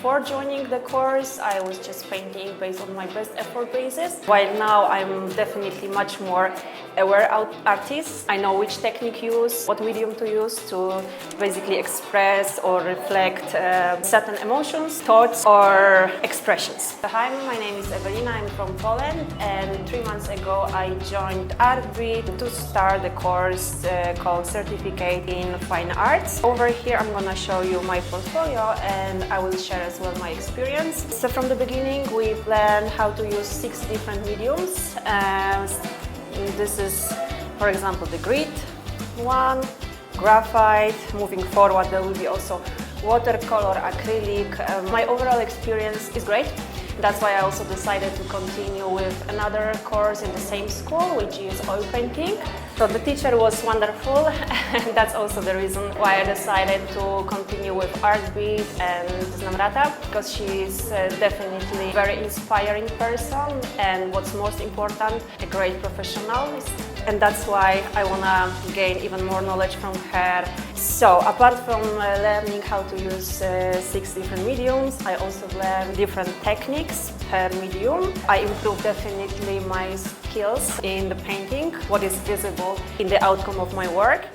Before joining the course, I was just painting based on my best effort basis, while now I'm definitely much more aware artist. I know which technique use, what medium to use to basically express or reflect certain emotions, thoughts or expressions. Hi, my name is Ewelina, I'm from Poland, and 3 months ago I joined ArtBeat to start the course called Certificate in Fine Arts. Over here I'm gonna show you my portfolio and I will share as well my experience. So from the beginning we've learned how to use 6 different mediums. This is, for example, the grid one, graphite. Moving forward there will be also watercolor, acrylic. My overall experience is great. That's why I also decided to continue with another course in the same school, which is oil painting. So the teacher was wonderful, and that's also the reason why I decided to continue with ArtBeat and Znamrata, because she's definitely a very inspiring person, and what's most important, a great professionalist. And that's why I want to gain even more knowledge from her. So apart from learning how to use 6 different mediums, I also learned different techniques per medium. I improved definitely my skills in the painting, what is visible in the outcome of my work.